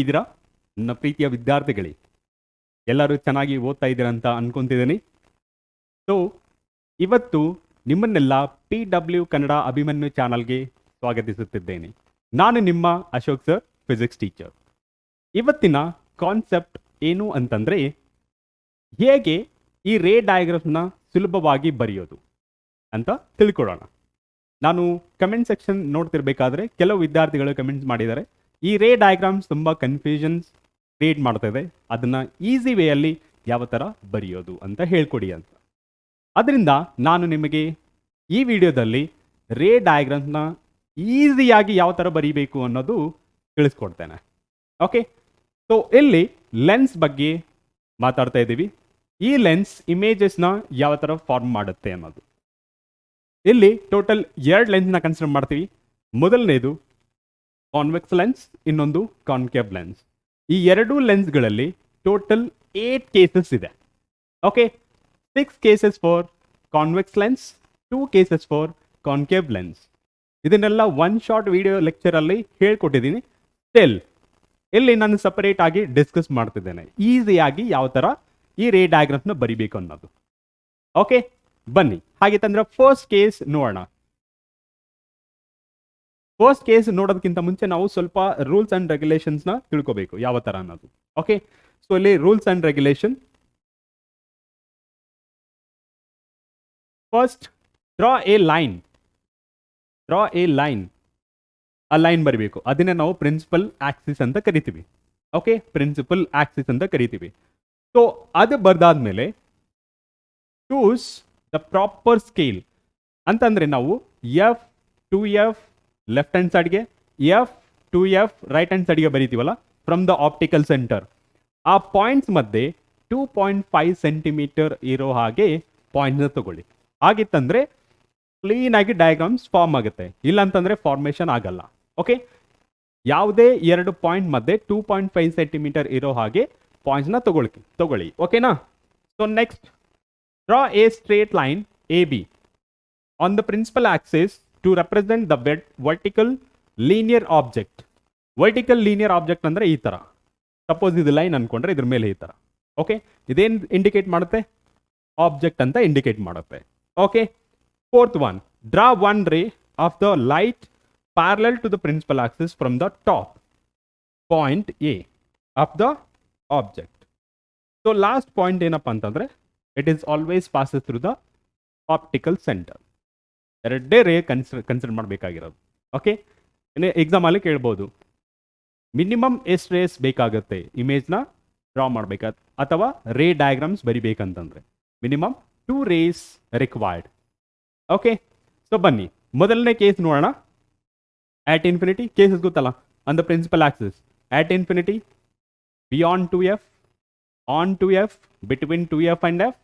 ಇದ್ದೀರಾ ನನ್ನ ಪ್ರೀತಿಯ ವಿದ್ಯಾರ್ಥಿಗಳೇ, ಎಲ್ಲರೂ ಚೆನ್ನಾಗಿ ಓದ್ತಾ ಇದ್ದೀರಾ ಅಂತ ಅನ್ಕೊಂತಿದ್ದೀನಿ. ಸೊ ಇವತ್ತು ನಿಮ್ಮನ್ನೆಲ್ಲ PW ಕನ್ನಡ ಅಭಿಮನ್ಯು ಚಾನಲ್ಗೆ ಸ್ವಾಗತಿಸುತ್ತಿದ್ದೇನೆ. ನಾನು ನಿಮ್ಮ ಅಶೋಕ್ ಸರ್, ಫಿಸಿಕ್ಸ್ ಟೀಚರ್. ಇವತ್ತಿನ ಕಾನ್ಸೆಪ್ಟ್ ಏನು ಅಂತಂದ್ರೆ, ಹೇಗೆ ಈ ರೇ ಡಯಾಗ್ರಾಮ್ನ ಸುಲಭವಾಗಿ ಬರೆಯೋದು ಅಂತ ತಿಳ್ಕೊಳ್ಳೋಣ. ನಾನು ಕಮೆಂಟ್ ಸೆಕ್ಷನ್ ನೋಡ್ತಿರ್ಬೇಕಾದ್ರೆ ಕೆಲವು ವಿದ್ಯಾರ್ಥಿಗಳು ಕಮೆಂಟ್ಸ್ ಮಾಡಿದ್ದಾರೆ, ಈ ರೇ ಡಯಾಗ್ರಾಮ್ಸ್ ತುಂಬ ಕನ್ಫ್ಯೂಷನ್ಸ್ ಕ್ರಿಯೇಟ್ ಮಾಡ್ತದೆ, ಅದನ್ನ ಈಸಿ ವೇಯಲ್ಲಿ ಯಾವ ಥರ ಬರೆಯೋದು ಅಂತ ಹೇಳ್ಕೊಡಿ ಅಂತ. ಅದರಿಂದ ನಾನು ನಿಮಗೆ ಈ ವಿಡಿಯೋದಲ್ಲಿ ರೇ ಡಯಾಗ್ರಾಮ್ಸ್ನ ಈಸಿಯಾಗಿ ಯಾವ ಥರ ಬರೀಬೇಕು ಅನ್ನೋದು ತಿಳಿಸ್ಕೊಡ್ತೇನೆ. ಓಕೆ, ಸೊ ಇಲ್ಲಿ ಲೆನ್ಸ್ ಬಗ್ಗೆ ಮಾತಾಡ್ತಾ ಇದ್ದೀವಿ. ಈ ಲೆನ್ಸ್ ಇಮೇಜಸ್ನ ಯಾವ ಥರ ಫಾರ್ಮ್ ಮಾಡುತ್ತೆ ಅನ್ನೋದು. ಇಲ್ಲಿ ಟೋಟಲ್ 2 ಲೆನ್ಸ್ನ ಕನ್ಸಿಡರ್ ಮಾಡ್ತೀವಿ. ಮೊದಲನೇದು ಕಾನ್ವೆಕ್ಸ್ ಲೆನ್ಸ್, ಇನ್ನೊಂದು ಕಾನ್ಕೇವ್ ಲೆನ್ಸ್. ಈ 2 ಲೆನ್ಸ್ಗಳಲ್ಲಿ ಟೋಟಲ್ 8 ಕೇಸಸ್ ಇದೆ. Okay, 6 cases for convex lens, 2 cases for concave lens. ಇದನ್ನೆಲ್ಲ 1 ಶಾರ್ಟ್ ವಿಡಿಯೋ ಲೆಕ್ಚರಲ್ಲಿ ಹೇಳ್ಕೊಟ್ಟಿದ್ದೀನಿ. ಸ್ಟಿಲ್ ಇಲ್ಲಿ ನಾನು ಸಪರೇಟ್ ಆಗಿ ಡಿಸ್ಕಸ್ ಮಾಡ್ತಿದ್ದೇನೆ, ಈಸಿಯಾಗಿ ಯಾವ ಥರ ಈ ರೇ ಡಯಾಗ್ರಾಮ್ನ ಬರಿಬೇಕು ಅನ್ನೋದು. ಓಕೆ, ಬನ್ನಿ ಹಾಗಿತ್ತಂದ್ರೆ ಫಸ್ಟ್ ಕೇಸ್ ನೋಡೋಣ. ಫಸ್ಟ್ ಕೇಸ್ ನೋಡೋದಕ್ಕಿಂತ ಮುಂಚೆ ನಾವು ಸ್ವಲ್ಪ ರೂಲ್ಸ್ ಅಂಡ್ ರೆಗ್ಯುಲೇಷನ್ಸ್ನ ತಿಳ್ಕೋಬೇಕು ಯಾವ ಥರ ಅನ್ನೋದು. ಓಕೆ, ಸೊ ಇಲ್ಲಿ rules and regulation. First draw A line. ಆ ಲೈನ್ ಬರಬೇಕು, ಅದನ್ನೇ ನಾವು ಪ್ರಿನ್ಸಿಪಲ್ ಆಕ್ಸಿಸ್ ಅಂತ ಕರಿತೀವಿ. ಓಕೆ, ಪ್ರಿನ್ಸಿಪಲ್ ಆಕ್ಸಿಸ್ ಅಂತ ಕರಿತೀವಿ. ಸೊ ಅದು ಬರ್ದಾದ್ಮೇಲೆ ಚೂಸ್ ದ ಪ್ರಾಪರ್ ಸ್ಕೇಲ್ ಅಂತಂದ್ರೆ ನಾವು F2F ಲೆಫ್ಟ್ ಹ್ಯಾಂಡ್ ಸೈಡ್ಗೆ, F2F ರೈಟ್ ಹ್ಯಾಂಡ್ ಸೈಡ್ಗೆ ಬರೀತೀವಲ್ಲ, ಫ್ರಮ್ ದ ಆಪ್ಟಿಕಲ್ ಸೆಂಟರ್. ಆ ಪಾಯಿಂಟ್ಸ್ ಮಧ್ಯೆ 2.5 ಸೆಂಟಿಮೀಟರ್ ಇರೋ ಹಾಗೆ ಪಾಯಿಂಟ್ಸ್ನ ತಗೊಳ್ಳಿ. ಆಗಿತ್ತಂದ್ರೆ ಕ್ಲೀನ್ ಆಗಿ ಡಯಾಗ್ರಾಮ್ಸ್ ಫಾರ್ಮ್ ಆಗುತ್ತೆ, ಇಲ್ಲ ಅಂತಂದ್ರೆ ಫಾರ್ಮೇಶನ್ ಆಗಲ್ಲ. ಓಕೆ, ಯಾವುದೇ 2 ಪಾಯಿಂಟ್ ಮಧ್ಯೆ 2.5 ಸೆಂಟಿಮೀಟರ್ ಇರೋ ಹಾಗೆ ಪಾಯಿಂಟ್ಸ್ನ ತಗೊಳ್ಳಿ. ಓಕೆನಾ? So next, draw a straight line AB on the principal axis to represent the vertical linear object. Vertical linear object ಅಂದ್ರೆ ಈ ತರ. ಸಪೋಸ್ ಇದು ಲೈನ್ ಅನ್ಕೊಂಡ್ರೆ ಇದ್ರ ಮೇಲೆ ಈ ತರ. ಓಕೆ, ಇದೇನ್ ಇಂಡಿಕೇಟ್ ಮಾಡುತ್ತೆ? ಆಬ್ಜೆಕ್ಟ್ ಅಂತ ಇಂಡಿಕೇಟ್ ಮಾಡುತ್ತೆ. Okay, fourth one, draw one ray of the light parallel to the principal axis from the top point A of the object. So last point ಏನಪ್ಪಾ ಅಂತಂದ್ರೆ, it is always passes through the optical center. ಎರಡೇ ರೇ consider ಮಾಡಬೇಕಾಗಿರೋದು. Okay, exam ಅಲ್ಲಿ ಕೇಳ್ಬೋದು, minimum ಎಷ್ಟು race ಬೇಕಾಗುತ್ತೆ ಇಮೇಜ್ನ draw ಮಾಡ್ಬೇಕಾದ ಅಥವಾ ರೇ ಡಯಾಗ್ರಾಮ್ಸ್ ಬರಿಬೇಕಂತಂದ್ರೆ minimum 2 rays required. Okay, so ಬನ್ನಿ ಮೊದಲನೇ ಕೇಸ್ ನೋಡೋಣ. ಆಟ್ ಇನ್ಫಿನಿಟಿ ಕೇಸಸ್ ಗೊತ್ತಲ್ಲ, on the principal axis, at infinity, beyond 2F, on 2F, between 2F and F,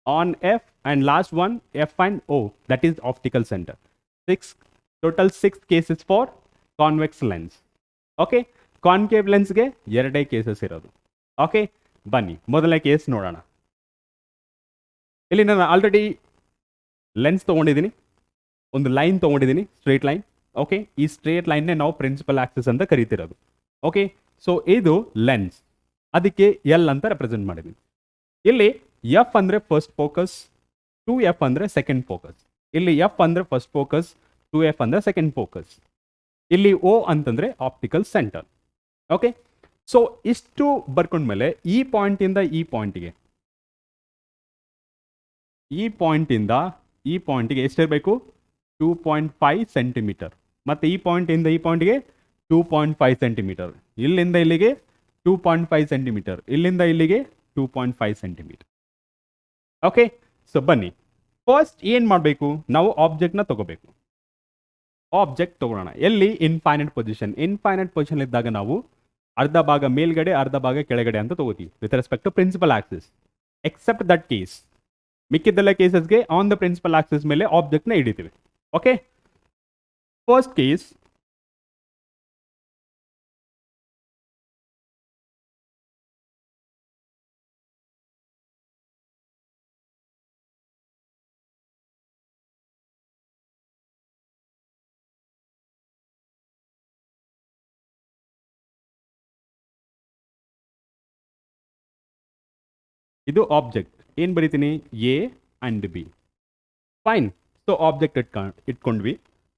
on F, and last one F and O, that is optical center. Total 6 cases for convex lens. Okay, concave lens ಗೆ 2 cases ಇರೋದು. Okay, ಬನ್ನಿ ಮೊದಲನೇ case ನೋಡೋಣ. ಇಲ್ಲಿ ನಾನು already lens ತೊಗೊಂಡಿದ್ದೀನಿ, ಒಂದು line ತೊಗೊಂಡಿದ್ದೀನಿ, ಸ್ಟ್ರೇಟ್ ಲೈನ್. ಓಕೆ, ಈ ಸ್ಟ್ರೇಟ್ ಲೈನ್ನೇ ನಾವು ಪ್ರಿನ್ಸಿಪಲ್ ಆಕ್ಸಿಸ್ ಅಂತ ಕರಿತಿರೋದು. ಓಕೆ, ಸೊ ಇದು ಲೆನ್ಸ್, ಅದಕ್ಕೆ ಎಲ್ ಅಂತ ರೆಪ್ರೆಸೆಂಟ್ ಮಾಡಿದ್ವಿ. ಇಲ್ಲಿ ಎಫ್ ಅಂದ್ರೆ ಫಸ್ಟ್ ಫೋಕಸ್, 2F ಅಂದ್ರೆ ಸೆಕೆಂಡ್ ಫೋಕಸ್. ಇಲ್ಲಿ F ಅಂದ್ರೆ ಫಸ್ಟ್ ಫೋಕಸ್, 2F ಅಂದ್ರೆ ಸೆಕೆಂಡ್ ಫೋಕಸ್. ಇಲ್ಲಿ O ಅಂತಂದ್ರೆ ಆಪ್ಟಿಕಲ್ ಸೆಂಟರ್. ಓಕೆ, ಸೊ ಇಷ್ಟು ಬರ್ಕೊಂಡ್ಮೇಲೆ ಈ ಪಾಯಿಂಟ್ ಇಂದ ಈ ಪಾಯಿಂಟ್ಗೆ, ಎಷ್ಟಿರಬೇಕು? 2.5 ಸೆಂಟಿಮೀಟರ್. ಮತ್ತೆ ಈ ಪಾಯಿಂಟ್ ಇಂದ ಈ ಪಾಯಿಂಟ್ಗೆ 2.5 ಸೆಂಟಿಮೀಟರ್. ಇಲ್ಲಿಂದ ಇಲ್ಲಿಗೆ 2.5 ಸೆಂಟಿಮೀಟರ್, ಇಲ್ಲಿಂದ ಇಲ್ಲಿಗೆ 2.5 ಸೆಂಟಿಮೀಟರ್. ಓಕೆ, ಸೊ ಬನ್ನಿ ಫಸ್ಟ್ ಏನು ಮಾಡಬೇಕು, ನಾವು ಆಬ್ಜೆಕ್ಟ್ನ ತಗೋಬೇಕು. ಆಬ್ಜೆಕ್ಟ್ ತಗೊಳ್ಳೋಣ. ಎಲ್ಲಿ? Infinite position. ಇನ್ಫೈನೈಟ್ ಪೊಸಿಷನ್ ಇದ್ದಾಗ ನಾವು ಅರ್ಧ ಭಾಗ ಮೇಲ್ಗಡೆ ಅರ್ಧ ಭಾಗ ಕೆಳಗಡೆ ಅಂತ ತಗೋತೀವಿ with respect to principal axis. Except that case, ಮಿಕ್ಕಿದ್ದೆಲ್ಲ ಕೇಸಸ್ಗೆ ಆನ್ ದ ಪ್ರಿನ್ಸಿಪಲ್ ಆಕ್ಸಿಸ್ ಮೇಲೆ ಆಬ್ಜೆಕ್ಟ್ನ ಹಿಡಿತೀವಿ. ಓಕೆ, ಫಸ್ಟ್ ಕೇಸ್ ಇದು ಆಬ್ಜೆಕ್ಟ್ ಏನು ಬರಿತೀನಿ A and B fine. So object ಇಟ್ಕೊಂಡ್ವಿ.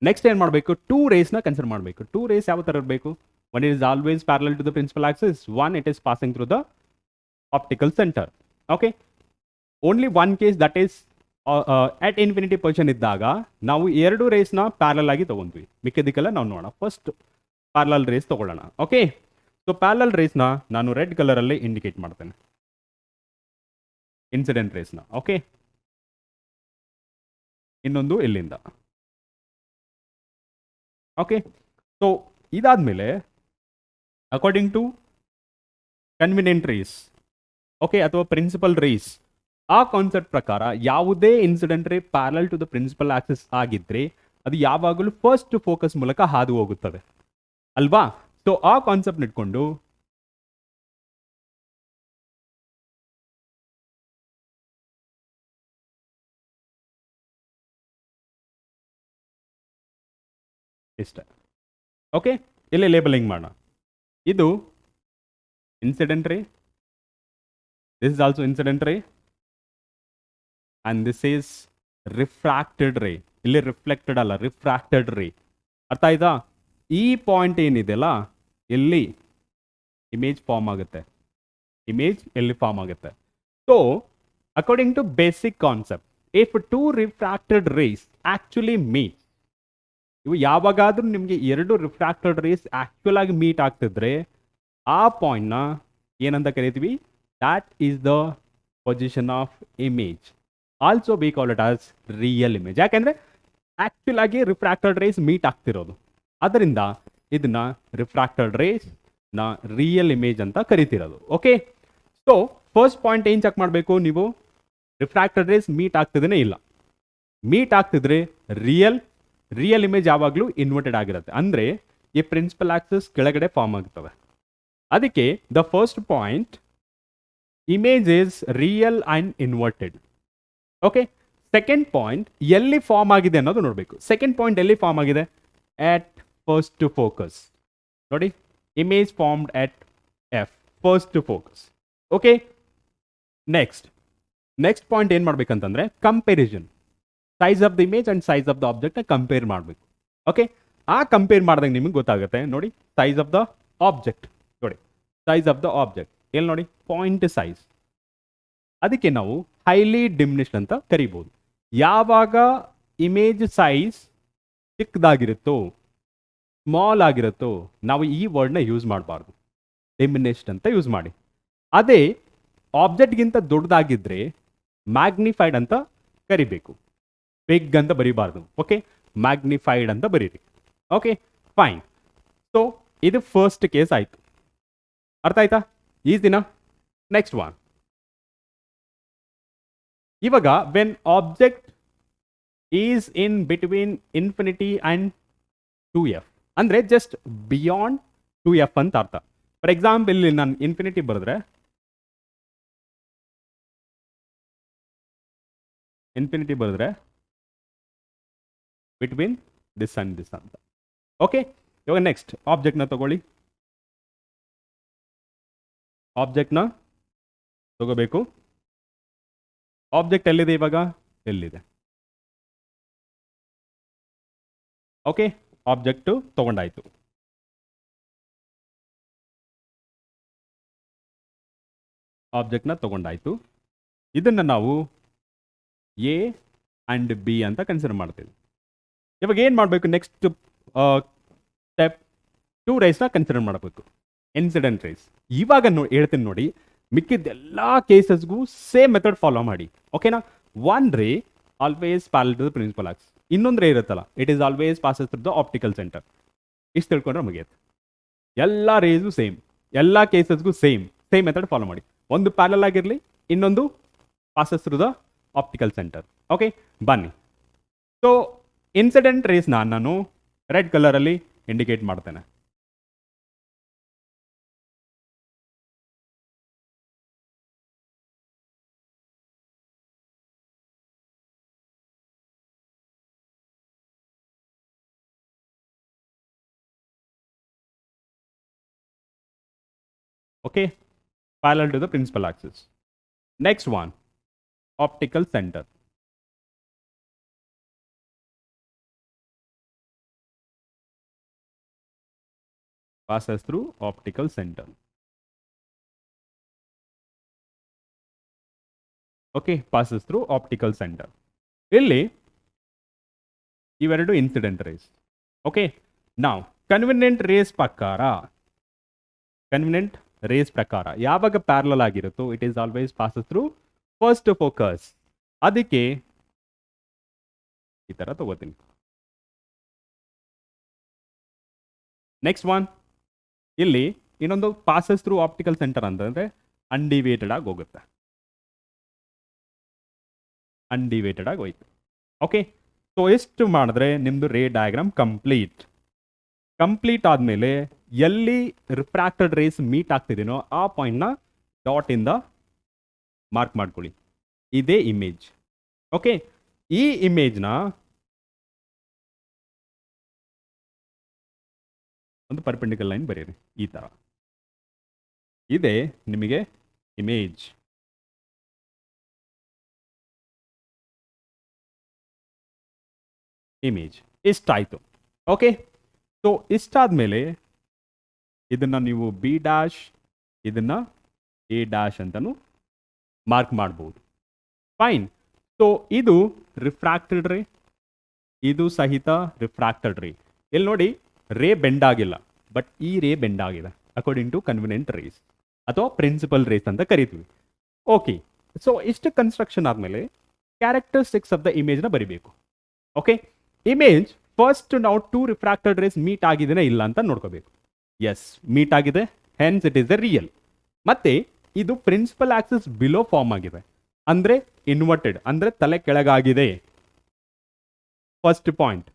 ನೆಕ್ಸ್ಟ್ ಏನು ಮಾಡಬೇಕು ಟೂ ರೇಸ್ನ ಕನ್ಸಿಡರ್ ಮಾಡಬೇಕು. ಟೂ ರೇಸ್ ಯಾವ ಥರ ಇರಬೇಕು one is always parallel to the principal axis one it is passing through the optical centre. Okay only one case that is at infinity position ಇದ್ದಾಗ ನಾವು ಎರಡು ರೇಸ್ನ ಪ್ಯಾರಲ್ ಆಗಿ ತೊಗೊಂಡ್ವಿ. ಮಿಕ್ಕಿದ್ದಕ್ಕೆಲ್ಲ ನಾವು ನೋಡೋಣ. ಫಸ್ಟ್ ಪ್ಯಾರಲಲ್ ರೇಸ್ ತೊಗೊಳ್ಳೋಣ. ಓಕೆ ಸೊ ಪ್ಯಾರಲಲ್ ರೇಸ್ನ ನಾನು red ಕಲರಲ್ಲಿ ಇಂಡಿಕೇಟ್ ಮಾಡ್ತೇನೆ ಇನ್ಸಿಡೆಂಟ್ ರೇಸ್ನ. ಓಕೆ ಇನ್ನೊಂದು ಇಲ್ಲಿಂದ. ಓಕೆ ಸೊ ಇದಾದ್ಮೇಲೆ according to convenient rays okay ಅಥವಾ ಪ್ರಿನ್ಸಿಪಲ್ ರೇಸ್ ಆ ಕಾನ್ಸೆಪ್ಟ್ ಪ್ರಕಾರ ಯಾವುದೇ incident ray parallel to the principal axis ಆಗಿದ್ರೆ ಅದು ಯಾವಾಗಲೂ ಫಸ್ಟ್ ಫೋಕಸ್ ಮೂಲಕ ಹಾದು ಹೋಗುತ್ತದೆ ಅಲ್ವಾ. ಸೊ ಆ ಕಾನ್ಸೆಪ್ಟ್ ಇಟ್ಕೊಂಡು ಇಷ್ಟ. ಓಕೆ ಇಲ್ಲಿ ಲೇಬಲಿಂಗ್ ಮಾಡೋಣ. ಇದು incident ray, this is also incident ರೇ ಆ್ಯಂಡ್ ದಿಸ್ ಈಸ್ ರಿಫ್ರಾಕ್ಟೆಡ್ ರೇ. ಇಲ್ಲಿ ರಿಫ್ಲೆಕ್ಟೆಡ್ ಅಲ್ಲ ರಿಫ್ರಾಕ್ಟೆಡ್ ರೇ. ಅರ್ಥ ಆಯ್ತಾ? ಈ ಪಾಯಿಂಟ್ ಏನಿದೆಯಲ್ಲ ಇಲ್ಲಿ ಇಮೇಜ್ ಫಾರ್ಮ್ ಆಗುತ್ತೆ. ಇಮೇಜ್ ಎಲ್ಲಿ ಫಾರ್ಮ್ ಆಗುತ್ತೆ. So according to basic concept if two refracted rays actually meet, ಇವು ಯಾವಾಗಾದ್ರೂ ನಿಮಗೆ ಎರಡು ರಿಫ್ರಾಕ್ಟೆಡ್ ರೇಸ್ ಆಕ್ಚುಲ್ ಆಗಿ ಮೀಟ್ ಆಗ್ತಿದ್ರೆ ಆ ಪಾಯಿಂಟ್ನ ಏನಂತ ಕರಿತೀವಿ that is the position of image. Also we call it as real image. ಯಾಕೆಂದ್ರೆ ಆಕ್ಚುಲ್ ಆಗಿ ರಿಫ್ರಾಕ್ಟೆಡ್ ರೇಸ್ ಮೀಟ್ ಆಗ್ತಿರೋದು, ಅದರಿಂದ ಇದನ್ನ ರಿಫ್ರಾಕ್ಟೆಡ್ ರೇಸ್ ನ ರಿಯಲ್ ಇಮೇಜ್ ಅಂತ ಕರಿತಿರೋದು. ಓಕೆ ಸೊ ಫಸ್ಟ್ ಪಾಯಿಂಟ್ ಏನು ಚೆಕ್ ಮಾಡಬೇಕು ನೀವು, ರಿಫ್ರಾಕ್ಟೆಡ್ ರೇಸ್ ಮೀಟ್ ಆಗ್ತಿದೇನೆ ಇಲ್ಲ. ಮೀಟ್ ಆಗ್ತಿದ್ರೆ ರಿಯಲ್ ಇಮೇಜ್ ಯಾವಾಗಲೂ ಇನ್ವರ್ಟೆಡ್ ಆಗಿರುತ್ತೆ, ಅಂದರೆ ಈ ಪ್ರಿನ್ಸಿಪಲ್ ಆಕ್ಸಿಸ್ ಕೆಳಗಡೆ ಫಾರ್ಮ್ ಆಗ್ತವೆ. ಅದಕ್ಕೆ the first point image is real and inverted. Okay second point ಎಲ್ಲಿ ಫಾರ್ಮ್ ಆಗಿದೆ ಅನ್ನೋದು ನೋಡಬೇಕು. ಸೆಕೆಂಡ್ ಪಾಯಿಂಟ್ ಎಲ್ಲಿ ಫಾರ್ಮ್ ಆಗಿದೆ ಎಟ್ ಫಸ್ಟ್ ಟು ಫೋಕಸ್. ನೋಡಿ image formed at F first to focus. Okay next point ಏನು ಮಾಡ್ಬೇಕಂತಂದ್ರೆ comparison size of the image and size of the object compare ಮಾಡಬೇಕು. ಓಕೆ ಆ ಕಂಪೇರ್ ಮಾಡಿದಾಗ ನಿಮಗೆ ಗೊತ್ತಾಗುತ್ತೆ. ನೋಡಿ ಸೈಜ್ ಆಫ್ ದ ಆಬ್ಜೆಕ್ಟ್, ನೋಡಿ ಸೈಜ್ ಆಫ್ ದ ಆಬ್ಜೆಕ್ಟ್ ಎಲ್ಲಿ ನೋಡಿ ಪಾಯಿಂಟ್ ಸೈಜ್, ಅದಕ್ಕೆ ನಾವು ಹೈಲಿ ಡಿಮಿನಿಷ್ಡ್ ಅಂತ ಕರಿಬಹುದು. ಯಾವಾಗ ಇಮೇಜ್ ಸೈಜ್ ಚಿಕ್ಕದಾಗಿರುತ್ತೋ ಸ್ಮಾಲ್ ಆಗಿರುತ್ತೋ ನಾವು ಈ ವರ್ಡ್ನ ಯೂಸ್ ಮಾಡಬಾರ್ದು, ಡಿಮಿನಿಷ್ಡ್ ಅಂತ ಯೂಸ್ ಮಾಡಿ. ಅದೇ ಆಬ್ಜೆಕ್ಟ್ಗಿಂತ ದೊಡ್ಡದಾಗಿದ್ದರೆ ಮ್ಯಾಗ್ನಿಫೈಡ್ ಅಂತ ಕರಿಬೇಕು, ಬಿಗ್ ಅಂತ ಬರೀಬಾರ್ದು. ಓಕೆ ಮ್ಯಾಗ್ನಿಫೈಡ್ ಅಂತ ಬರೀರಿ. Okay fine. ಸೊ ಇದು ಫಸ್ಟ್ ಕೇಸ್ ಆಯಿತು. ಅರ್ಥ ಆಯ್ತಾ? ಈಸಿನಾ? Next one. ಇವಾಗ when object is in between infinity and 2f ಅಂದರೆ ಜಸ್ಟ್ ಬಿಯಾಂಡ್ 2f ಅಂತ ಅರ್ಥ. ಫಾರ್ ಎಕ್ಸಾಂಪಲ್ ಇಲ್ಲಿ ನಾನು ಇನ್ಫಿನಿಟಿ ಬರೆದ್ರೆ ಬಿಟ್ವೀನ್ ದಿಸ್ ಅಂಡ್ ದಿಸ್ ಅಂತ. ಓಕೆ ಇವಾಗ ನೆಕ್ಸ್ಟ್ ಆಬ್ಜೆಕ್ಟ್ನ ತಗೊಳ್ಳಿ. ಆಬ್ಜೆಕ್ಟ್ನ ತಗೋಬೇಕು. ಆಬ್ಜೆಕ್ಟ್ ಎಲ್ಲಿದೆ ಇವಾಗ? ಎಲ್ಲಿದೆ? ಓಕೆ ಆಬ್ಜೆಕ್ಟು ತಗೊಂಡಾಯ್ತು. ಆಬ್ಜೆಕ್ಟ್ನ ತಗೊಂಡಾಯ್ತು. ಇದನ್ನು ನಾವು ಎ ಆ್ಯಂಡ್ ಬಿ ಅಂತ ಕನ್ಸಿಡರ್ ಮಾಡ್ತೀವಿ. ಇವಾಗ ಏನು ಮಾಡಬೇಕು? ನೆಕ್ಸ್ಟ್ ಸ್ಟೆಪ್ ಟೂ ರೇಸ್ನ ಕನ್ಸಿಡರ್ ಮಾಡಬೇಕು, ಇನ್ಸಿಡೆಂಟ್ ರೇಸ್. ಇವಾಗ ಹೇಳ್ತೀನಿ ನೋಡಿ, ಮಿಕ್ಕಿದ್ದೆಲ್ಲ ಕೇಸಸ್ಗೂ ಸೇಮ್ ಮೆಥಡ್ ಫಾಲೋ ಮಾಡಿ. ಓಕೆನಾ? One ray always parallel to the principal axis, ಇನ್ನೊಂದು ರೇ ಇರುತ್ತಲ್ಲ it is always passes through the optical centre. ಇಷ್ಟು ತಿಳ್ಕೊಂಡ್ರೆ ಮುಗಿಯುತ್ತೆ. ಎಲ್ಲ ರೇಸು ಸೇಮ್, ಎಲ್ಲ ಕೇಸಸ್ಗೂ ಸೇಮ್ ಮೆಥಡ್ ಫಾಲೋ ಮಾಡಿ. ಒಂದು ಪ್ಯಾರಲಲ್ ಆಗಿರಲಿ, ಇನ್ನೊಂದು passes through the optical centre. Okay ಬನ್ನಿ. ಸೊ ಇನ್ಸಿಡೆಂಟ್ ರೇಸ್ನ ನಾನು ರೆಡ್ ಕಲರಲ್ಲಿ ಇಂಡಿಕೇಟ್ ಮಾಡ್ತೇನೆ. Okay parallel to the principal axis. Next one, optical center. Passes through optical center. Okay, passes through optical center. ಇಲ್ಲಿ ಇವೆರಡು ಇನ್ಸಿಡೆಂಟ್ ರೇಸ್. ಓಕೆ, ನಾವು convenient rays ಪ್ರಕಾರ ಯಾವಾಗ ಪ್ಯಾರಲಲ್ ಆಗಿರುತ್ತೋ it is always passes through first focus. ಅದಕ್ಕೆ ಈ ತರ ತಗೋತೀನಿ. ನೆಕ್ಸ್ಟ್ ಒನ್, ಇಲ್ಲಿ ಇನ್ನೊಂದು ಪಾಸಸ್ ಥ್ರೂ ಆಪ್ಟಿಕಲ್ ಸೆಂಟರ್ ಅಂತಂದ್ರೆ ಅನ್ಡಿವೇಟೆಡ್ ಆಗಿ ಹೋಗುತ್ತೆ. ಅನ್ಡಿವೇಟೆಡ್ ಆಗಿ ಹೋಯ್ತು. ಓಕೆ, ಸೊ ಎಷ್ಟು ಮಾಡಿದ್ರೆ ನಿಮ್ದು ರೇ ಡಯಾಗ್ರಾಮ್ ಕಂಪ್ಲೀಟ್ ಆದಮೇಲೆ ಎಲ್ಲಿ ರಿಫ್ರಾಕ್ಟೆಡ್ ರೇಸ್ ಮೀಟ್ ಆಗ್ತಿದ್ದೀನೋ ಆ ಪಾಯಿಂಟ್ನ ಡಾಟ್ ಇಂದ ಮಾರ್ಕ್ ಮಾಡ್ಕೊಳ್ಳಿ. ಇದೇ ಇಮೇಜ್. ಓಕೆ, ಈ ಇಮೇಜ್ನ ಒಂದು ಪರ್ಪೆಂಡಿಕಲ್ ಲೈನ್ ಬರೀರಿ. ಈ ತರ ಇದೆ ನಿಮಗೆ ಇಮೇಜ್. ಇಷ್ಟಾಯ್ತು. ಓಕೆ, ಸೊ ಇಷ್ಟಾದ್ಮೇಲೆ ಇದನ್ನ ನೀವು ಬಿ ಡ್ಯಾಶ್, ಇದನ್ನ ಎ ಡ್ಯಾಶ್ ಅಂತಾನು ಮಾರ್ಕ್ ಮಾಡ್ಬೋದು. ಫೈನ್. ಸೊ ಇದು ರಿಫ್ರಾಕ್ಟೆಡ್ ರೇ, ಇದು ಸಹಿತ ರಿಫ್ರಾಕ್ಟೆಡ್ ರೇ. ಇಲ್ಲಿ ನೋಡಿ, ರೇ ಬೆಂಡ್ ಆಗಿಲ್ಲ, ಬಟ್ ಈ ರೇ ಬೆಂಡ್ ಆಗಿದೆ ಅಕಾರ್ಡಿಂಗ್ ಟು ಕನ್ವಿನೆಂಟ್ ರೇಸ್ ಅಥವಾ ಪ್ರಿನ್ಸಿಪಲ್ ರೇಸ್ ಅಂತ ಕರಿತೀವಿ. ಓಕೆ, ಸೊ ಇಷ್ಟು ಕನ್ಸ್ಟ್ರಕ್ಷನ್ ಆದಮೇಲೆ ಕ್ಯಾರೆಕ್ಟರಿಸ್ಟಿಕ್ಸ್ ಆಫ್ ದ ಇಮೇಜ್ನ ಬರಿಬೇಕು. ಓಕೆ, ಇಮೇಜ್ ಫಸ್ಟ್ ನಾವು ಟೂ ರಿಫ್ರಾಕ್ಟೆಡ್ ರೇಸ್ ಮೀಟ್ ಆಗಿದೆನಾ ಇಲ್ಲ ಅಂತ ನೋಡ್ಕೋಬೇಕು. ಎಸ್, ಮೀಟ್ ಆಗಿದೆ, hence it is A real. ಮತ್ತೆ ಇದು ಪ್ರಿನ್ಸಿಪಲ್ ಆಕ್ಸಿಸ್ ಬಿಲೋ ಫಾರ್ಮ್ ಆಗಿದೆ, ಅಂದ್ರೆ ಇನ್ವರ್ಟೆಡ್, ಅಂದ್ರೆ ತಲೆ ಕೆಳಗಾಗಿದೆ. First point,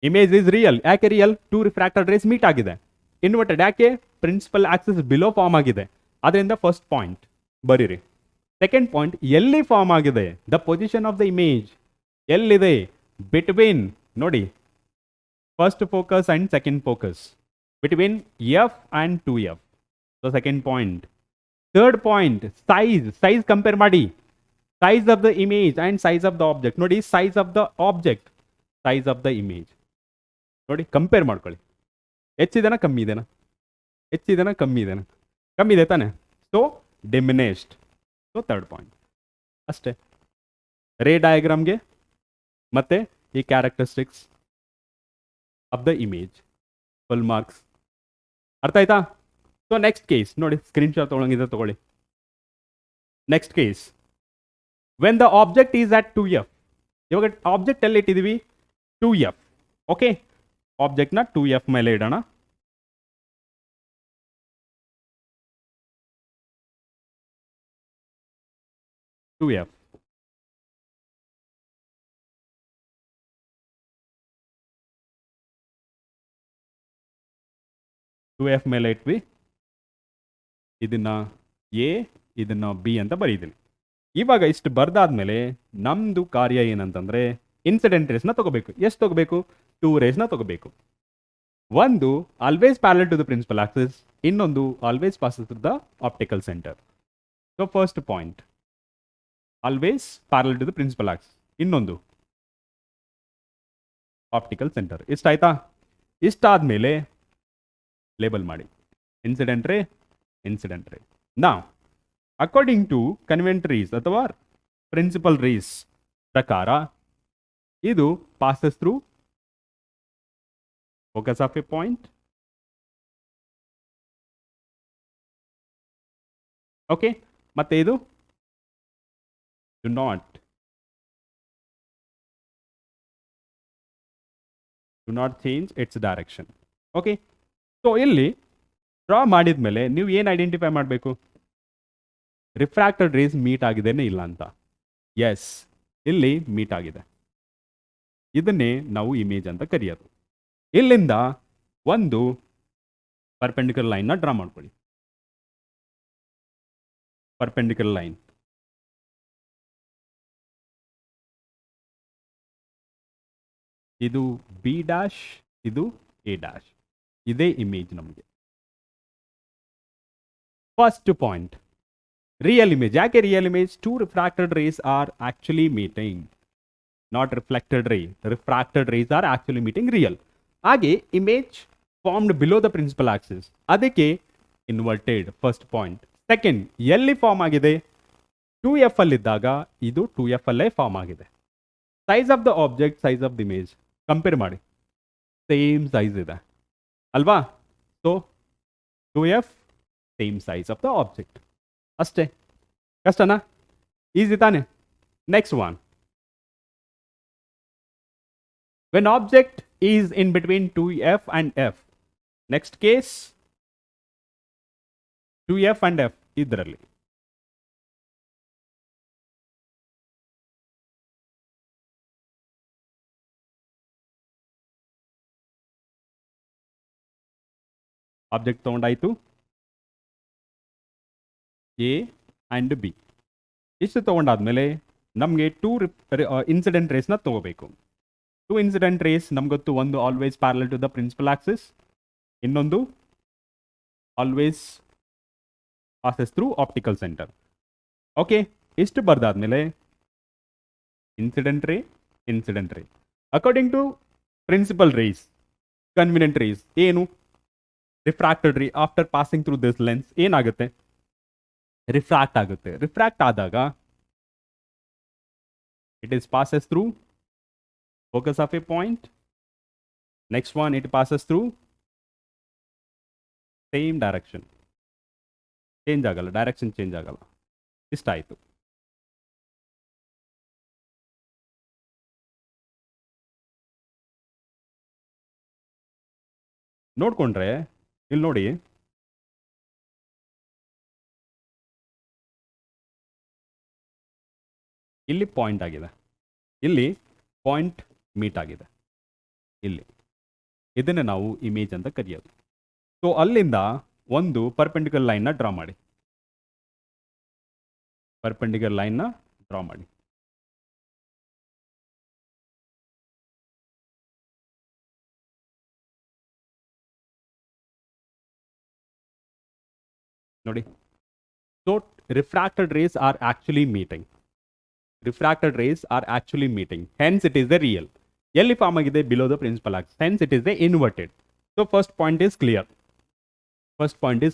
image is real. ಯಾಕೆ real? Two refracted rays meet ಆಗಿದೆ. ಇನ್ವರ್ಟೆಡ್ ಯಾಕೆ? ಪ್ರಿನ್ಸಿಪಲ್ ಆಕ್ಸಿಸ್ ಬಿಲೋ ಫಾರ್ಮ್ ಆಗಿದೆ. ಅದರಿಂದ ಫಸ್ಟ್ ಪಾಯಿಂಟ್ ಬರೀರಿ. ಸೆಕೆಂಡ್ ಪಾಯಿಂಟ್, ಎಲ್ಲಿ ಫಾರ್ಮ್ ಆಗಿದೆ? The position of the image ಎಲ್ಲಿದೆ? ಬಿಟ್ವೀನ್, ನೋಡಿ, first focus and second focus, between F and 2F. So second point. Third point, size compare ಮಾಡಿ. Size of the image and size of the object. ನೋಡಿ, size of the object, size of the image ನೋಡಿ, compare ಮಾಡ್ಕೊಳ್ಳಿ. ಹೆಚ್ಚಿದೆನಾ ಕಮ್ಮಿ ಇದೆನಾ? ಹೆಚ್ಚಿದೆನಾ ಕಮ್ಮಿ ಇದೆನಾ? ಕಮ್ಮಿ ಇದೆ ತಾನೆ? So diminished. So third point ಅಷ್ಟೇ. ರೇ ಡಯಾಗ್ರಾಮ್ಗೆ ಮತ್ತೆ ಈ characteristics of the image full marks. ಅರ್ಥ ಆಯ್ತಾ? ಸೊ ನೆಕ್ಸ್ಟ್ ಕೇಸ್ ನೋಡಿ, ಸ್ಕ್ರೀನ್ ಶಾಟ್ ತೊಗೊಳಂಗಿದ್ರೆ ತಗೊಳ್ಳಿ. Next case, when the object is at 2F. ಇವಾಗ ಆಬ್ಜೆಕ್ಟ್ ಎಲ್ಲಿ ಇಟ್ಟಿದ್ದೀವಿ? 2F. ಓಕೆ, ಆಬ್ಜೆಕ್ಟ್ನ 2F ಮೇಲೆ ಇಡೋಣ. To F. ಟು ಎಫ್ ಮೇಲೆ ಇಟ್ವಿ. ಇದನ್ನ ಎ, ಇದನ್ನ ಬಿ ಅಂತ ಬರೀತೀನಿ. ಇವಾಗ ಇಷ್ಟು ಬರ್ದಾದ್ಮೇಲೆ ನಮ್ದು ಕಾರ್ಯ ಏನಂತಂದ್ರೆ ಇನ್ಸಿಡೆಂಟ್ ರೇಸ್ನ ತಗೋಬೇಕು. ಎಷ್ಟು ತಗೋಬೇಕು? 2 ರೇಸ್ನ ತಗೋಬೇಕು. ಒಂದು always parallel to the principal axis, ಇನ್ನೊಂದು always passes to the optical centre. So first point always parallel to the principal axis, ಇನ್ನೊಂದು ಆಪ್ಟಿಕಲ್ ಸೆಂಟರ್. ಇಷ್ಟಾಯ್ತಾ? ಇಷ್ಟಾದ್ಮೇಲೆ ಲೇಬಲ್ ಮಾಡಿ ಇನ್ಸಿಡೆಂಟ್ ರೇ, ಇನ್ಸಿಡೆಂಟ್ ರೇ. ನಾವು ಅಕಾರ್ಡಿಂಗ್ ಟು ಕನ್ವೆಂಟ್ ರೇಸ್ ಅಥವಾ principal rays ಪ್ರಕಾರ ಇದು passes through focus of a point. Okay, ಮತ್ತೆ ಇದು do not change its direction. Okay, so ಇಲ್ಲಿ ಡ್ರಾ ಮಾಡಿದ್ಮೇಲೆ ನೀವು ಏನು ಐಡೆಂಟಿಫೈ ಮಾಡಬೇಕು? ರಿಫ್ರಾಕ್ಟೆಡ್ ರೇಸ್ ಮೀಟ್ ಆಗಿದೆನೇ ಇಲ್ಲ ಅಂತ. ಎಸ್, ಇಲ್ಲಿ ಮೀಟ್ ಆಗಿದೆ. ಇದನ್ನೇ ನಾವು ಇಮೇಜ್ ಅಂತ ಕರೆಯೋದು. ಇಲ್ಲಿಂದ ಒಂದು ಪರ್ಪೆಂಡಿಕ್ಯುಲರ್ ಲೈನ್ನ ಡ್ರಾ ಮಾಡ್ಕೊಳ್ಳಿ. ಪರ್ಪೆಂಡಿಕ್ಯುಲರ್ ಲೈನ್ ಇದು ಬಿ ಡ್ಯಾಶ್, ಇದು ಎ ಡ್ಯಾಶ್. ಇದೇ ಇಮೇಜ್ ನಮಗೆ. First point real image. ಯಾಕೆ real image? Two refracted rays are actually meeting, not reflected ray. Refracted rays are actually meeting real. ಹಾಗೆ image formed below the principal axis, ಅದಕ್ಕೆ inverted first point. Second, ಎಲ್ಲಿ form ಆಗಿದೆ? 2f ಅಲ್ಲಿದ್ದಾಗ ಇದು 2f ಅಲ್ಲೇ form ಆಗಿದೆ. Size of the object, size of the image compare ಮಾಡಿ, same size ಇದೆ ಅಲ್ವಾ? So 2f same size of the object. ಅಷ್ಟೇ, ಕಷ್ಟನಾ? ಈಸಿ ತಾನೆ? Next one, when object is in between 2f and f. Next case 2f and f ಇದರಲ್ಲಿ object ತಗೊಂಡಾಯ್ತು A and B. ಇಷ್ಟು ತಗೊಂಡಾದ್ಮೇಲೆ ನಮಗೆ two incident ರೇಸ್ನ ತಗೋಬೇಕು. Two incident rays ನಮ್ಗೆ ಗೊತ್ತು, ಒಂದು always parallel to the principal axis, ಇನ್ನೊಂದು always passes through optical centre. Okay, ಇಷ್ಟು ಬರ್ದಾದ್ಮೇಲೆ incident ray according to principal rays, convenient rays ಏನು? Refracted ray after passing through this lens ಏನಾಗುತ್ತೆ? Refract ಆಗುತ್ತೆ. Refract ಆದಾಗ it is passes through focus of a point. Next one, it passes through same direction. Change ಆಗಲ್ಲ, direction change ಆಗಲ್ಲ. ಇಷ್ಟ ಆಯಿತು. ನೋಡ್ಕೊಂಡ್ರೆ ಇಲ್ಲಿ ನೋಡಿ, ಇಲ್ಲಿ ಪಾಯಿಂಟ್ ಆಗಿದೆ, ಇಲ್ಲಿ ಪಾಯಿಂಟ್ ಮೀಟ್ ಆಗಿದೆ, ಇಲ್ಲಿ ಇದನ್ನೇ ನಾವು ಇಮೇಜ್ ಅಂತ ಕರೆಯೋದು. ಸೊ ಅಲ್ಲಿಂದ ಒಂದು ಪರ್ಪೆಂಡಿಕ್ಯುಲರ್ ಲೈನ್ನ ಡ್ರಾ ಮಾಡಿ, ಪರ್ಪೆಂಡಿಕ್ಯುಲರ್ ಲೈನ್ನ ಡ್ರಾ ಮಾಡಿ. ನೋಡಿ, so refracted rays are actually meeting. Refracted rays are actually meeting, hence it is the real. ಎಲ್ಲಿ ಫಾರ್ಮ್ ಆಗಿದೆ? Below the principal axis, hence it is the inverted. So first point is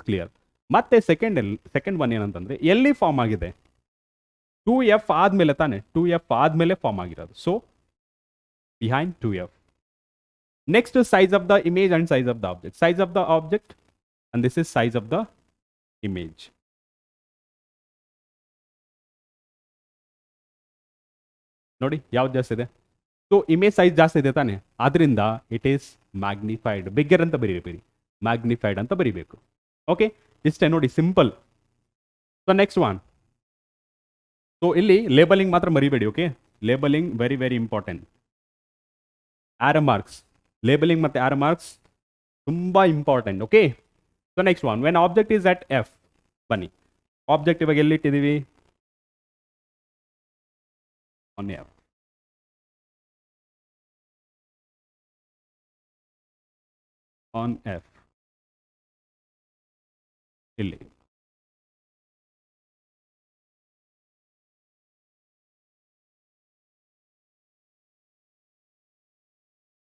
clear. ಮತ್ತೆ second one ಏನಂತಂದ್ರೆ, ಎಲ್ಲಿ form ಆಗಿದೆ? 2f ಆದ್ಮೇಲೆ ತಾನೆ, 2f ಆದ್ಮೇಲೆ form ಆಗಿರೋದು. So behind 2f. Next, size of the image and size of the object. Size of the object and this is size of the image. ನೋಡಿ ಯಾವ್ದು ಜಾಸ್ತಿ ಇದೆ? ಸೊ ಇಮೇಜ್ ಸೈಜ್ ಜಾಸ್ತಿ ಇದೆ ತಾನೆ, ಆದ್ರಿಂದ ಇಟ್ ಈಸ್ ಮ್ಯಾಗ್ನಿಫೈಡ್. ಬಿಗ್ಗರ್ ಅಂತ ಬರೀಬೇಡಿ, magnified ಅಂತ ಬರೀಬೇಕು. ಓಕೆ, ಇಷ್ಟೇ ನೋಡಿ, simple. So next one, so ಇಲ್ಲಿ ಲೇಬಲಿಂಗ್ ಮಾತ್ರ ಮರಿಬೇಡಿ. Okay, labelling very very important. Arrow marks, labelling ಮತ್ತೆ ಆರೋ ಮಾರ್ಕ್ಸ್ ತುಂಬಾ important. Okay, so next one, when object is at F. ಬನ್ನಿ, ಆಬ್ಜೆಕ್ಟ್ ಇವಾಗ ಎಲ್ಲಿಟ್ಟಿದ್ದೀವಿ? on F. On F. ಇಲ್ಲಿ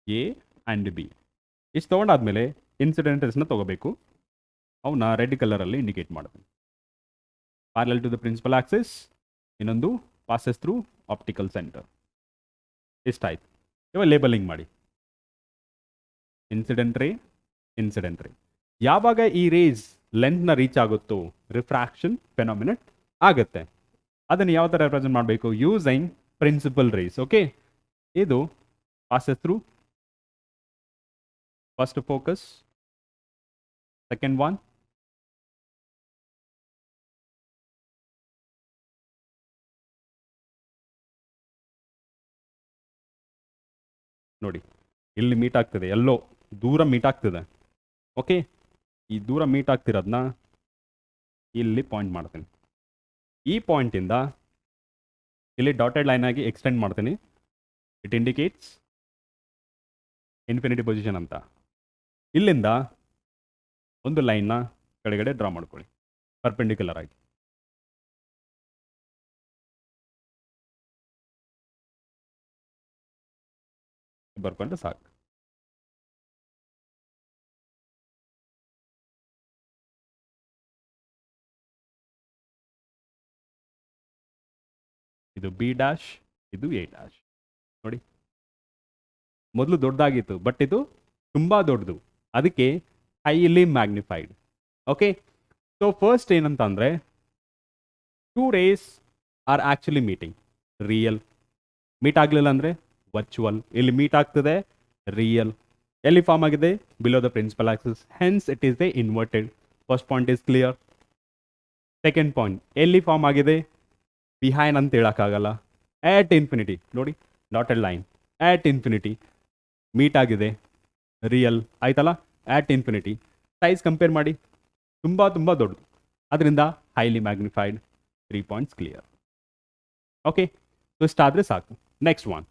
A and B. ಇಷ್ಟು ತೊಗೊಂಡಾದ್ಮೇಲೆ ಇನ್ಸಿಡೆಂಟಲ್ಸ್ನ ತಗೋಬೇಕು. ಅವನ್ನ ರೆಡ್ ಕಲರಲ್ಲಿ ಇಂಡಿಕೇಟ್ ಮಾಡ್ತೀನಿ. Parallel to the principal axis, ಇನ್ನೊಂದು ಪಾಸಸ್ ಥ್ರೂ ಆಪ್ಟಿಕಲ್ ಸೆಂಟರ್. ಇಷ್ಟಾಯ್ತು. ಇವಾಗ ಲೇಬಲಿಂಗ್ ಮಾಡಿ. Incident ray. ಯಾವಾಗ ಈ ರೇಸ್ ಲೆಂತ್ನ ರೀಚ್ ಆಗುತ್ತೋ ರಿಫ್ರಾಕ್ಷನ್ ಫೆನಾಮಿನಟ್ ಆಗುತ್ತೆ. ಅದನ್ನು ಯಾವ ಥರ ರೆಪ್ರೆಸೆಂಟ್ ಮಾಡಬೇಕು? Using principal rays. ಓಕೆ, ಇದು passes through first focus, second one ನೋಡಿ, ಇಲ್ಲಿ ಮೀಟ್ ಆಗ್ತದೆ, ಎಲ್ಲೋ ದೂರ ಮೀಟ್ ಆಗ್ತದೆ. ಓಕೆ, ಈ ದೂರ ಮೀಟ್ ಆಗ್ತಿರೋದನ್ನ ಇಲ್ಲಿ ಪಾಯಿಂಟ್ ಮಾಡ್ತೀನಿ. ಈ ಪಾಯಿಂಟಿಂದ ಇಲ್ಲಿ ಡಾಟೆಡ್ ಲೈನ್ ಆಗಿ ಎಕ್ಸ್ಟೆಂಡ್ ಮಾಡ್ತೀನಿ. ಇಟ್ ಇಂಡಿಕೇಟ್ಸ್ ಇನ್ಫಿನಿಟಿ ಪೊಸಿಷನ್ ಅಂತ. ಇಲ್ಲಿಂದ ಒಂದು ಲೈನ್ನ ಕೆಳಗಡೆ ಡ್ರಾ ಮಾಡ್ಕೊಳ್ಳಿ ಪರ್ಪೆಂಡಿಕ್ಯುಲರ್ ಆಗಿ. ಬರ್ಕೊಂಡ್ರೆ ಸಾಕು. ಇದು ಬಿ ಡ್ಯಾಶ್, ಇದು ಎ ಡ್ಯಾಶ್. ನೋಡಿ, ಮೊದಲು ದೊಡ್ಡದಾಗಿತ್ತು, ಬಟ್ ಇದು ತುಂಬಾ ದೊಡ್ಡದು, ಅದಕ್ಕೆ highly magnified. Okay, so first ಏನಂತ ಅಂದ್ರೆ, two race are actually meeting. Real. Meet ಆಗಲಿಲ್ಲ ಅಂದ್ರೆ ವರ್ಚುವಲ್. ಇಲ್ಲಿ ಮೀಟ್ ಆಗ್ತದೆ, ರಿಯಲ್. ಎಲ್ಲಿ ಫಾರ್ಮ್ ಆಗಿದೆ? Below the principal axis, hence it is the inverted. First point is clear. Second point, ಎಲ್ಲಿ form ಆಗಿದೆ? ಬಿಹೈಂಡ್ ಅಂತ ಹೇಳಕ್ಕಾಗಲ್ಲ. ಆಟ್ ಇನ್ಫಿನಿಟಿ, ನೋಡಿ dotted line, at infinity meet ಆಗಿದೆ, ರಿಯಲ್ ಆಯ್ತಲ್ಲ. ಆಟ್ ಇನ್ಫಿನಿಟಿ ಸೈಜ್ ಕಂಪೇರ್ ಮಾಡಿ, ತುಂಬಾ ತುಂಬಾ ದೊಡ್ಡದು, ಅದರಿಂದ highly magnified. 3 points clear. Okay, so ಇಷ್ಟಾದ್ರೆ ಸಾಕು. Next one,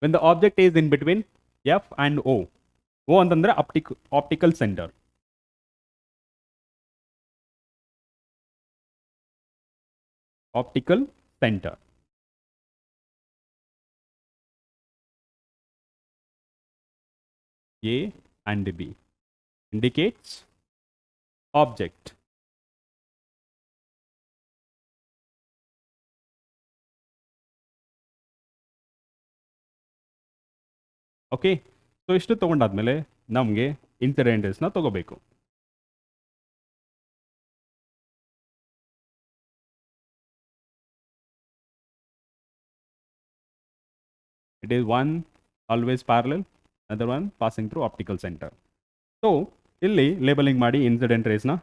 when the object is in between F and O. O ಅಂತಂದ್ರೆ optical centre. Optical centre. A and B indicates object. Okay, so ಇಷ್ಟು ತಗೊಂಡಾದ್ಮೇಲೆ ನಮಗೆ ಇನ್ಸಿಡೆಂಟಸ್ನ ತಗೋಬೇಕು. It is one always parallel, another one passing through optical center. So ಇಲ್ಲಿ labelling ಮಾಡಿ incident ರೇಸ್ನ.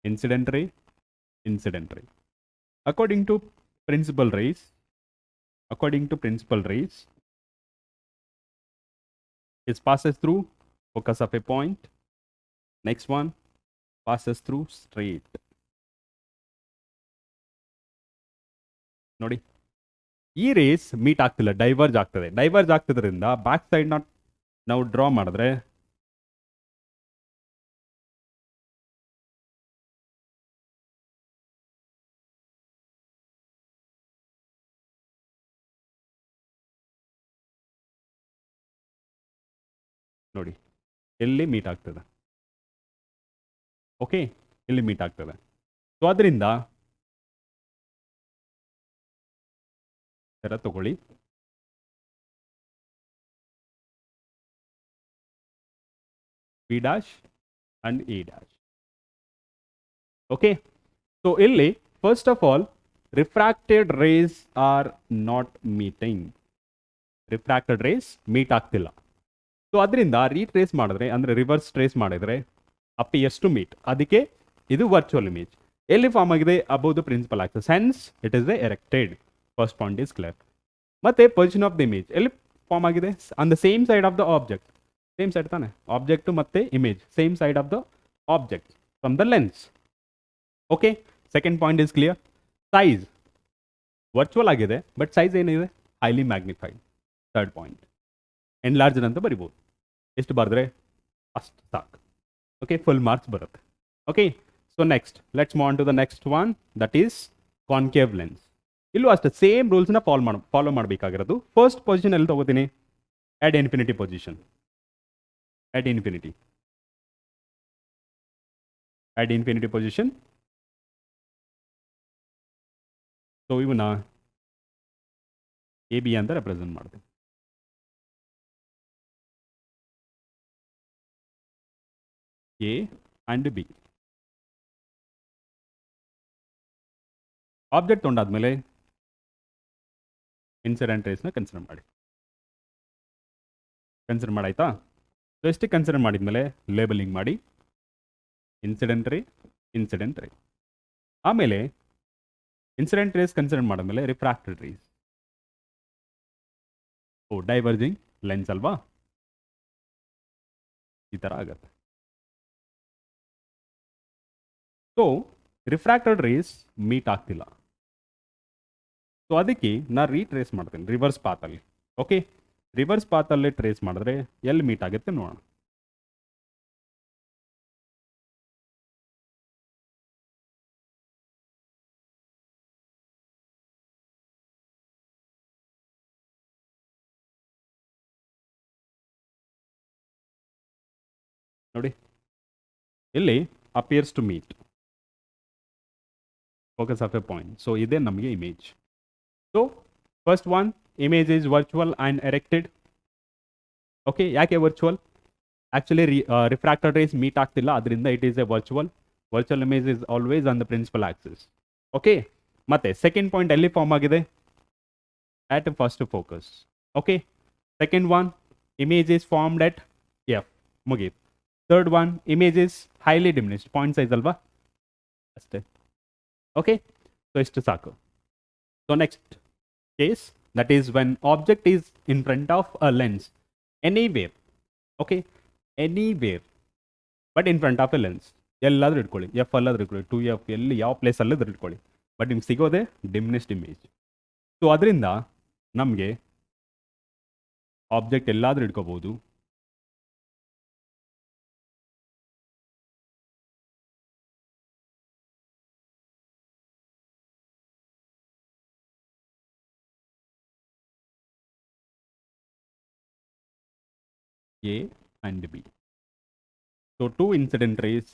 Incident ray, incident ray. According to principal rays, it passes through focus of a point. Next one passes through straight. ನೋಡಿ, ಈ race meet ಆಗ್ತಿಲ್ಲ, diverge ಆಗ್ತದೆ. Diverge ಆಗ್ತದ್ರಿಂದ back side ನಾವು draw ಮಾಡಿದ್ರೆ ನೋಡಿ ಎಲ್ಲಿ ಮೀಟ್ ಆಗ್ತದೆ. ಓಕೆ, ಇಲ್ಲಿ ಮೀಟ್ ಆಗ್ತದೆ. ಸೊ ಅದರಿಂದ ಥರ ತಗೊಳ್ಳಿ. B dash and A dash. Okay, so ಇಲ್ಲಿ first of all refracted rays are not meeting. Refracted rays meet ಆಗ್ತಿಲ್ಲ. ಸೊ ಅದರಿಂದ ರೀಟ್ರೇಸ್ ಮಾಡಿದ್ರೆ, ಅಂದರೆ ರಿವರ್ಸ್ ಟ್ರೇಸ್ ಮಾಡಿದ್ರೆ ಅಪಿಯರ್ಸ್ ಟು ಮೀಟ್. ಅದಕ್ಕೆ ಇದು ವರ್ಚುವಲ್ ಇಮೇಜ್. ಎಲ್ಲಿ ಫಾರ್ಮ್ ಆಗಿದೆ? Above the principal axis, hence it is the erected. First point is clear. ಮತ್ತೆ ಪೊಸಿಷನ್ ಆಫ್ ದ ಇಮೇಜ್ ಎಲ್ಲಿ ಫಾರ್ಮ್ ಆಗಿದೆ? On the same side of the object. Same side ತಾನೆ, object ಮತ್ತೆ image same side of the object from the lens. Okay, second point is clear. Size virtual ಆಗಿದೆ, but size ಏನಿದೆ? Highly magnified. Third point, enlarged ಅಂತ ಬರಿಬೋದು. ಎಷ್ಟು ಬರೆದ್ರೆ ಅಷ್ಟು ಸಾಕು. ಓಕೆ, ಫುಲ್ ಮಾರ್ಕ್ಸ್ ಬರುತ್ತೆ. Okay, so next let's move on to the next one, that is concave lens. ಇಲ್ಲೂ ಅಷ್ಟೇ ಸೇಮ್ ರೂಲ್ಸ್ನ ಫಾಲೋ ಮಾಡಬೇಕಾಗಿರೋದು. ಫಸ್ಟ್ ಪೊಸಿಷನ್ ಎಲ್ಲಿ ತಗೋತೀನಿ? At infinity position. At infinity position. So ಇವನ್ನ ಎ ಬಿ ಅಂತ ರೆಪ್ರೆಸೆಂಟ್ ಮಾಡ್ತೀನಿ. A and B. ಆಬ್ಜೆಕ್ಟ್ ತೊಗೊಂಡಾದ್ಮೇಲೆ ಇನ್ಸಿಡೆಂಟ್ ರೇಸ್ನ ಕನ್ಸಿಡರ್ ಮಾಡಿ. ಕನ್ಸಿಡರ್ ಮಾಡಾಯ್ತಾ? ಸೊ ಎಷ್ಟು ಕನ್ಸಿಡರ್ ಮಾಡಿದ್ಮೇಲೆ ಲೇಬಲಿಂಗ್ ಮಾಡಿ, ಇನ್ಸಿಡೆಂಟ್ ರೇ, ಇನ್ಸಿಡೆಂಟ್ ರೇ. ಆಮೇಲೆ ಇನ್ಸಿಡೆಂಟ್ ರೇಸ್ ಕನ್ಸಿಡರ್ ಮಾಡಿದ್ಮೇಲೆ ರಿಫ್ರಾಕ್ಟೆಡ್ ರೇಸ್. ಓ, ಡೈವರ್ಜಿಂಗ್ ಲೆನ್ಸ್ ಅಲ್ವಾ, ಈ ಥರ ಆಗತ್ತೆ. ಸೊ ರಿಫ್ರಾಕ್ಟೆಡ್ ರೇಸ್ ಮೀಟ್ ಆಗ್ತಿಲ್ಲ. ಸೊ ಅದಕ್ಕೆ ನಾನು ರೀಟ್ರೇಸ್ ಮಾಡ್ತೀನಿ ರಿವರ್ಸ್ ಪಾತಲ್ಲಿ. ಓಕೆ, ರಿವರ್ಸ್ ಪಾತಲ್ಲಿ ಟ್ರೇಸ್ ಮಾಡಿದ್ರೆ ಎಲ್ಲಿ ಮೀಟ್ ಆಗುತ್ತೆ ನೋಡೋಣ. ನೋಡಿ ಇಲ್ಲಿ appears to meet focus of a point. So ಇದೆ ನಮಗೆ ಇಮೇಜ್. So first one image is virtual and erected. Okay, ಯಾಕೆ virtual? Actually refracted rays meet ಆಗ್ತಿಲ್ಲ, ಅದರಿಂದ it is a virtual image is always on the principal axis. Okay, ಮತ್ತೆ second point ಎಲ್ಲಿ form ಆಗಿದೆ? at first focus. Okay, second one, image is formed at f, ಮುಗೀತು. third one, image is highly diminished, point size ಅಲ್ವಾ ಅಷ್ಟೇ. Okay, so ಇಷ್ಟು ಸಾಕು. So next case, that is when object is in front of a lens anywhere. Okay, anywhere but in front of a lens. ಎಲ್ಲಾದ್ರೂ ಇಟ್ಕೊಳ್ಳಿ, F ಅಲ್ಲಾದ್ರೂ ಇಟ್ಕೊಳ್ಳಿ, 2f ಎಲ್ಲಿ ಯಾವ place ಅಲ್ಲಾದ್ರೂ ಇಟ್ಕೊಳ್ಳಿ, ಬಟ್ ನಿಮ್ಗೆ ಸಿಗೋದೆ ಡಿಮಿನಿಷ್ಡ್ ಇಮೇಜ್. ಸೊ ಅದರಿಂದ ನಮಗೆ ಆಬ್ಜೆಕ್ಟ್ ಎಲ್ಲಾದ್ರೂ ಇಟ್ಕೋಬಹುದು. A and B. So two incident rays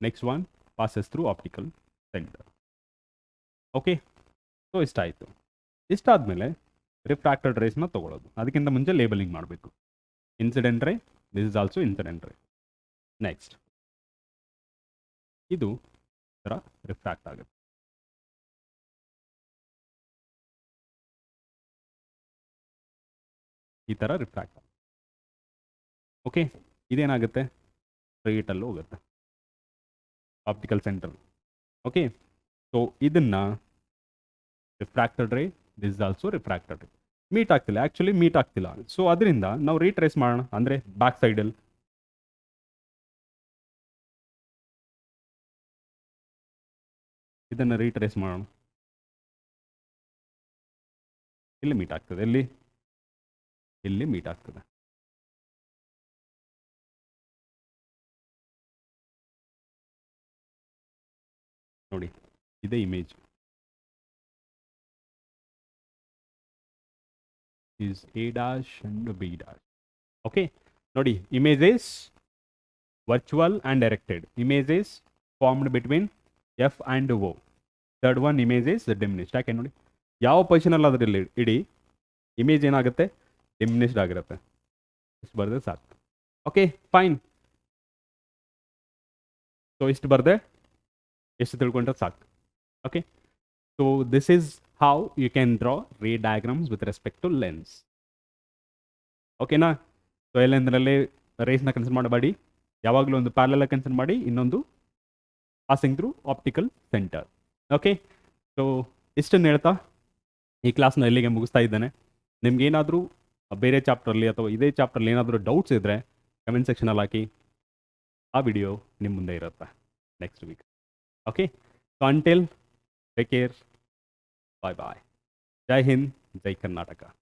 next one passes through optical center. Okay, so ಇಷ್ಟಾಯಿತು. ಇಷ್ಟಾದಮೇಲೆ ರಿಫ್ರಾಕ್ಟೆಡ್ ರೇಸ್ನ ತೊಗೊಳ್ಳೋದು. ಅದಕ್ಕಿಂತ ಮುಂಚೆ ಲೇಬಲಿಂಗ್ ಮಾಡಬೇಕು. Incident ray, this is also incident ray. Next ಇದು ಥರ ರಿಫ್ರಾಕ್ಟ್ ಆಗುತ್ತೆ. ಈ ಥರ ರಿಫ್ರಾಕ್ಟ್. ಓಕೆ, ಇದೇನಾಗುತ್ತೆ? ಸ್ಟ್ರೈಟಲ್ಲಿ ಹೋಗುತ್ತೆ ಆಪ್ಟಿಕಲ್ ಸೆಂಟರ್. ಓಕೆ, ಸೊ ಇದನ್ನು ರಿಫ್ರಾಕ್ಟೆಡ್ ರೇ, ದಿಸ್ ಇಸ್ ಆಲ್ಸೋ ರಿಫ್ರಾಕ್ಟೆಡ್ ರೇ. ಮೀಟ್ ಆಗ್ತಿಲ್ಲ, ಆ್ಯಕ್ಚುಲಿ ಮೀಟ್ ಆಗ್ತಿಲ್ಲ. ಸೊ ಅದರಿಂದ ನಾವು ರೀಟ್ರೇಸ್ ಮಾಡೋಣ, ಅಂದರೆ ಬ್ಯಾಕ್ ಸೈಡಲ್ಲಿ ಇದನ್ನು ರೀಟ್ರೇಸ್ ಮಾಡೋಣ. ಇಲ್ಲಿ ಮೀಟ್ ಆಗ್ತದೆ, ಇಲ್ಲಿ ಮೀಟ್ ಆಗ್ತದೆ. ನೋಡಿ, ಇದೇ image is A dash and B dash. Okay, ನೋಡಿ, image is virtual and erected. Image is formed between F and O. Third one, image is diminished. ಯಾಕೆ ನೋಡಿ, ಯಾವ ಪೊಸಿಷನಲ್ಲಿ ಅದರಲ್ಲಿ ಇಡೀ ಇಮೇಜ್ ಏನಾಗುತ್ತೆ? ಡಿಮಿನಿಷ್ಡ್ ಆಗಿರುತ್ತೆ. ಇಷ್ಟು ಬರೆದ್ರೆ ಸಾಕು. Okay, fine. ಸೊ ಇಷ್ಟು ಬರೆದೆ, ಎಷ್ಟು ತಿಳ್ಕೊಂಡ್ರೆ ಸಾಕು. Okay, so this is how you can draw ray diagrams with respect to lens. ಓಕೆನಾ? ಸೊ ಎಲ್ಲೆಂದರಲ್ಲಿ ರೇಸ್ನ ಕನ್ಸಿಡರ್ ಮಾಡಬೇಡಿ, ಯಾವಾಗಲೂ ಒಂದು ಪ್ಯಾರಲಲ್ ಕನ್ಸಿಡರ್ ಮಾಡಿ, ಇನ್ನೊಂದು passing through optical centre. Okay, so ಇಷ್ಟನ್ನು ಹೇಳ್ತಾ ಈ ಕ್ಲಾಸ್ನ ಇಲ್ಲಿಗೆ ಮುಗಿಸ್ತಾ ಇದ್ದೇನೆ. ನಿಮ್ಗೇನಾದರೂ ಬೇರೆ ಚಾಪ್ಟ್ರಲ್ಲಿ ಅಥವಾ ಇದೇ ಚಾಪ್ಟ್ರಲ್ಲಿ ಏನಾದರೂ ಡೌಟ್ಸ್ ಇದ್ದರೆ ಕಮೆಂಟ್ ಸೆಕ್ಷನಲ್ಲಿ ಹಾಕಿ, ಆ ವಿಡಿಯೋ ನಿಮ್ಮ ಮುಂದೆ ಇರುತ್ತೆ next week. Okay, so until take care, bye bye. ಜೈ ಹಿಂದ್, ಜೈ ಕರ್ನಾಟಕ.